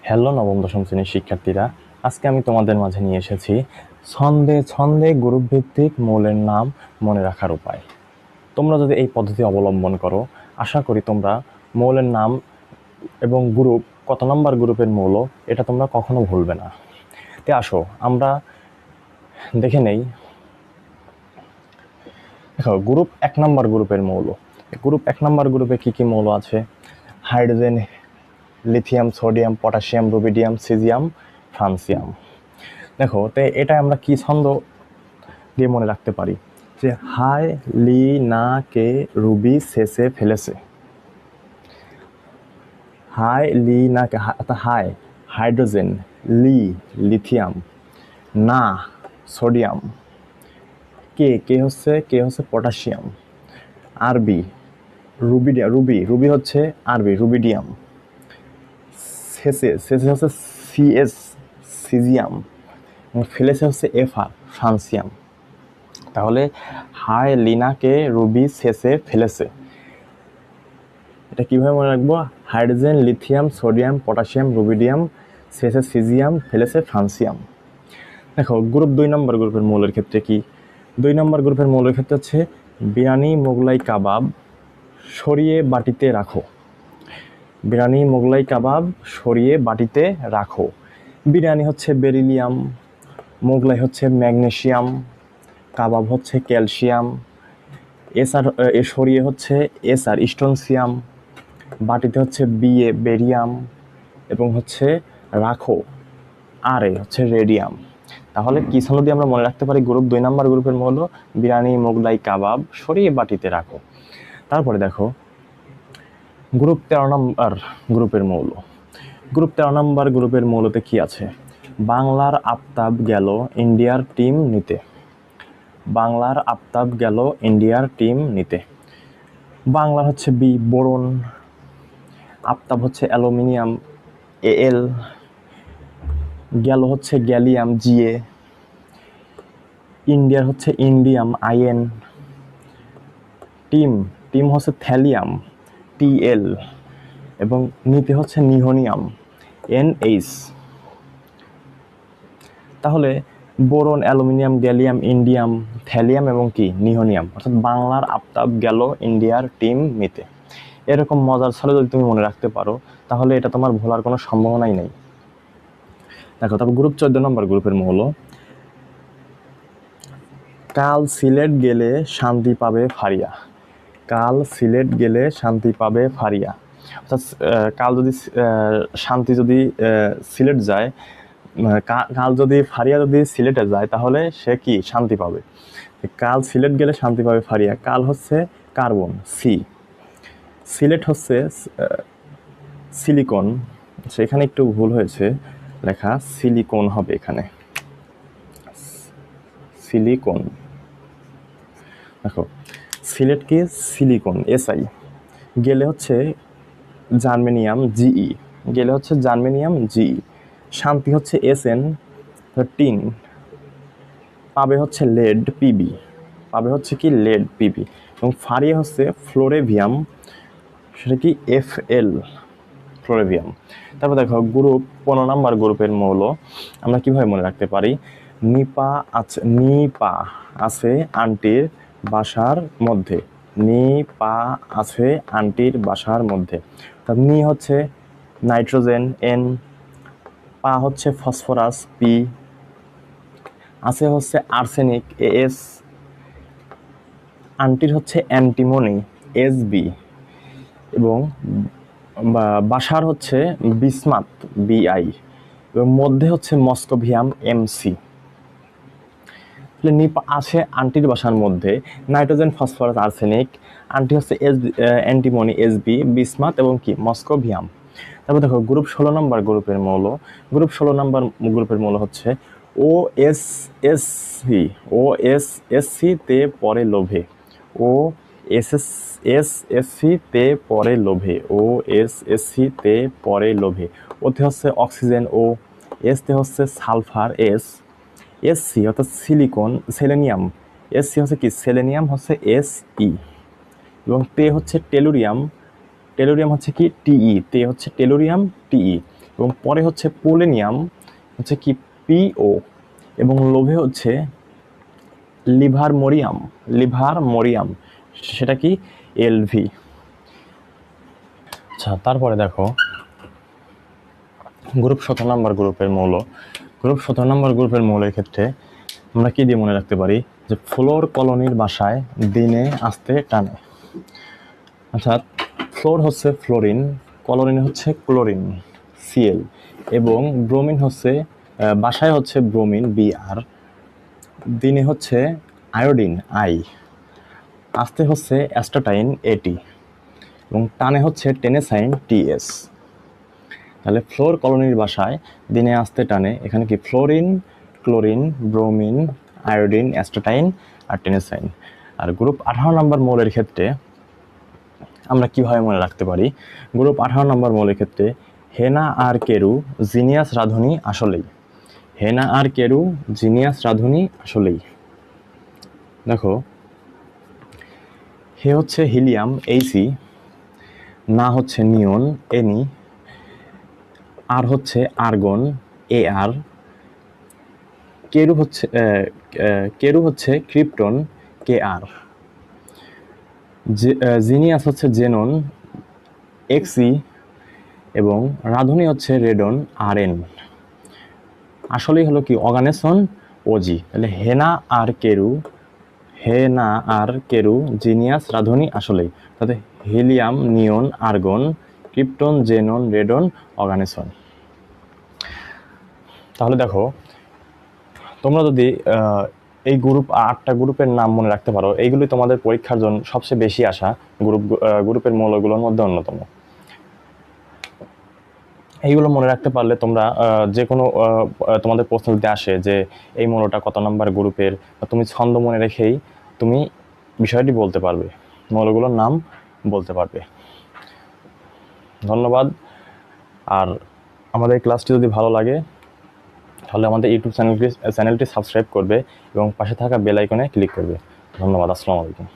Hello নবম দশম শ্রেণীর শিক্ষার্থীরা, আজকে আমি তোমাদের মাঝে নিয়ে এসেছি ছন্দে ছন্দে গ্রুপ ভিত্তিক মৌলের নাম মনে রাখার উপায়। তোমরা যদি এই পদ্ধতি অবলম্বন করো, আশা করি তোমরা মৌলের নাম এবং গ্রুপ, কত নম্বর গ্রুপের মৌল, এটা তোমরা কখনো ভুলবে না। তে আসো আমরা দেখে নেই। দেখো, গ্রুপ 1 নম্বর গ্রুপের মৌল। গ্রুপ 1 নম্বর গ্রুপে কি কি মৌল আছে? Hydrogen, lithium, sodium, potassium, rubidium, caesium, francium. দেখো, তো এটা আমরা কি ছন্দ দিয়ে মনে রাখতে পারি? যে হাই লি না কে রুবি শেষে ফেলেছে। হাই লি না কে, হাই হাইড্রোজেন, লি লিথিয়াম, না সোডিয়াম, কে হচ্ছে পটাশিয়াম, আরবি রুবিডিয়াম, রুবি হচ্ছে আরবি রুবিডিয়াম, শেষে হচ্ছে সিএস সিজিয়াম, ফেলেছে হচ্ছে এফআর ফ্রান্সিয়াম। তাহলে হাই লিনাকে রুবি শেষে ফেলেছে, এটা কীভাবে মনে রাখবো? Hydrogen, lithium, sodium, potassium, rubidium, শেষে সিজিয়াম, ফেলেছে ফ্রান্সিয়াম। দেখো, গ্রুপ 2 নম্বর গ্রুপের মৌলের ক্ষেত্রে কি? 2 নম্বর গ্রুপের মৌলের ক্ষেত্রে হচ্ছে বিরিয়ানি, মোগলাই কাবাব সরিয়ে বাটিতে রাখো। বিরিয়ানি, মোগলাই কাবাব সরিয়ে বাটিতে রাখো। বিরিয়ানি হচ্ছে বেরিলিয়াম, মোগলাই হচ্ছে ম্যাগনেসিয়াম, কাবাব হচ্ছে ক্যালসিয়াম, সরিয়ে হচ্ছে স্ট্রনসিয়াম, বাটিতে হচ্ছে বেরিয়াম, এবং হচ্ছে রাখো হচ্ছে রেডিয়াম। তাহলে কি ছন্দ দিয়ে আমরা মনে রাখতে পারি গ্রুপ 2 নম্বর গ্রুপের মৌল? বিরিয়ানি, মোগলাই কাবাব সরিয়ে বাটিতে রাখো। তারপরে দেখো, গ্রুপ 13 নম্বর গ্রুপের মৌল। গ্রুপ 13 নম্বর গ্রুপের মৌলতে কি আছে? বাংলার আফতাব গেল ইন্ডিয়ার টিম নিতে। বাংলার আফতাব গেল ইন্ডিয়ার টিম নিতে। বাংলার হচ্ছে বি বোরন, আফতাব হচ্ছে অ্যালুমিনিয়াম এল, গেল হচ্ছে গ্যালিয়াম জিএ, ইন্ডিয়ার হচ্ছে ইন্ডিয়াম আইএন, টিম হচ্ছে থ্যালিয়াম টিএল, এবং নিতে হচ্ছে নিহোনিয়াম এনএইচ। তাহলে boron, aluminium, gallium, indium, thallium এবং কি নিহোনিয়াম, অর্থাৎ বাংলার আফতাব গেল ইন্ডিয়ার টিম নিতে। এরকম মজার ছলে যদি তুমি মনে রাখতে পারো, তাহলে এটা তোমার ভোলার কোনো সম্ভাবনাই নেই। দেখো, তারপর গ্রুপ 14 নম্বর গ্রুপের মৌল। কাল সিলেট গেলে শান্তি পাবে ফারিয়া। কাল সিলেট গেলে শান্তি পাবে ফারিয়া, অর্থাৎ কাল যদি শান্তি যদি সিলেট যায়, কাল যদি ফারিয়া যদি সিলেটে যায়, তাহলে সে কি শান্তি পাবে। কাল সিলেট গেলে শান্তি পাবে ফারিয়া, কাল হচ্ছে কার্বন সি, সিলেট হচ্ছে সিলিকন, সেখানে একটু ভুল হয়েছে, লেখা সিলিকন হবে এখানে, সিলিকন। দেখো, সিলেট কি সিলিকন এসআই, গেলে হচ্ছে জার্মেনিয়াম জিই, গেলে হচ্ছে জার্মেনিয়াম জিই, শান্তি হচ্ছে এসএন টিন, পাবে হচ্ছে লেড পিবি, পাবে হচ্ছে কি লেড পিবি, এবং ফারিয়া হচ্ছে ফ্লোরেভিয়াম, সেটা কি এফএল ফ্লোরেভিয়াম। তারপর দেখো, গ্রুপ 15 নম্বর গ্রুপের মৌল আমরা কিভাবে মনে রাখতে পারি? নিপা আছে আন্টির বাসার মধ্যে। নিপা আছে আন্টির বাসার মধ্যে। তার নি হচ্ছে নাইট্রোজেন এন, পা হচ্ছে ফসফরাস পি, আছে হচ্ছে আর্সেনিক এএস, আন্টির হচ্ছে অ্যান্টিমনি এসবি, এবং বাসার হচ্ছে বিসমাত বিআই, এবং মধ্যে হচ্ছে মস্কোভিয়াম এমসি। নিপা আছে আন্টির বাসার মধ্যে, নাইট্রোজেন, ফসফরাস, আর্সেনিক, আন্টি হচ্ছে অ্যান্টিমনি এসবি, বিসমাত এবং কি মস্কোভিয়াম। তারপর দেখো, গ্রুপ 16 নম্বর গ্রুপের মৌল। গ্রুপ 16 নম্বর গ্রুপের মৌল হচ্ছে ও এস এস সি তে পরে লোভে। ও এস সি তে পরে লোভে। ও এস সি তে পরে লোভে। ওতে হচ্ছে অক্সিজেন ও, এসতে হচ্ছে সালফার সি অর্থাৎ সিলিকন সেলেনিয়াম, সি হচ্ছে কি সেলেনিয়াম হচ্ছে ই, এবং তে হচ্ছে টেলুরিয়াম হচ্ছে কি টিই, তে হচ্ছে টেলুরিয়াম টিই, এবং পরে হচ্ছে পোলেনিয়াম হচ্ছে কি পিও, এবং লোভে হচ্ছে লিভারমোরিয়াম, সেটা কি এলভি। আচ্ছা, তারপরে দেখো গ্রুপ 17 নম্বর গ্রুপের মৌল। গ্রুপ 17 নম্বর গ্রুপের মৌলের ক্ষেত্রে আমরা কি দিয়ে মনে রাখতে পারি যে ফ্লোর কলোনির বাসায় দিনে আসতে টানে। অর্থাৎ ফ্লোর হচ্ছে ফ্লোরিন, কলোনিন হচ্ছে ক্লোরিন সিএল, এবং ব্রোমিন হচ্ছে বাসায় হচ্ছে ব্রোমিন বিআর, দিনে হচ্ছে আয়োডিন আই, আসতে হচ্ছে অ্যাস্টাটাইন এটি, এবং টানে হচ্ছে টেনেসাইন টিএস। তাহলে ফ্লোর কলোনির বাসায় দিনে আসতে টানে, এখানে কি ফ্লোরিন, ক্লোরিন, ব্রোমিন, আয়োডিন, অ্যাস্টাটাইন আর টেনেসাইন। আর গ্রুপ 18 নম্বর মৌলের ক্ষেত্রে আমরা কিভাবে মনে রাখতে পারি, গ্রুপ 18 নম্বর মৌলের ক্ষেত্রে হেনা আর কেরু জিনিয়াস রাঁধুনি আসলেই। হেনা আর কেরু জিনিয়াস রাঁধুনি আসলেই। দেখো, হে হচ্ছে হিলিয়াম এইসি, না হচ্ছে নিয়ন এনি, আর হচ্ছে আর্গন এ আর, কেরু হচ্ছে ক্রিপ্টন কে আর, জিনিয়াস হচ্ছে জেনন এক্সি, এবং রাঁধুনি হচ্ছে রেডন আর এন। আসলেই হলো কি অর্গানেশন ওজি। তাহলে হেনা আর কেরু জিনিয়াস রাঁধুনি আসলেই, তাতে হিলিয়াম, নিয়ন, আর্গন, ক্রিপ্টন, জেনন, রেডন, অর্গানেশন। তাহলে দেখো, তোমরা যদি এই গ্রুপ 8টা গ্রুপের নাম মনে রাখতে পারো, এইগুলি তোমাদের পরীক্ষার জন্য সবচেয়ে বেশি আসা গ্রুপের মৌলগুলোর মধ্যে অন্যতম। এইগুলো মনে রাখতে পারলে তোমরা যে কোনো তোমাদের প্রশ্ন যদি আসে যে এই মৌলটা কত নম্বর গ্রুপের, তুমি ছন্দ মনে রেখেই তুমি বিষয়টি বলতে পারবে, মৌলগুলোর নাম বলতে পারবে। ধন্যবাদ। আর আমাদের ক্লাসটি যদি ভালো লাগে তাহলে আমাদের ইউটিউব চ্যানেলটি সাবস্ক্রাইব করবে এবং পাশে থাকা বেল আইকনে ক্লিক করবে। ধন্যবাদ। আসসালামু আলাইকুম।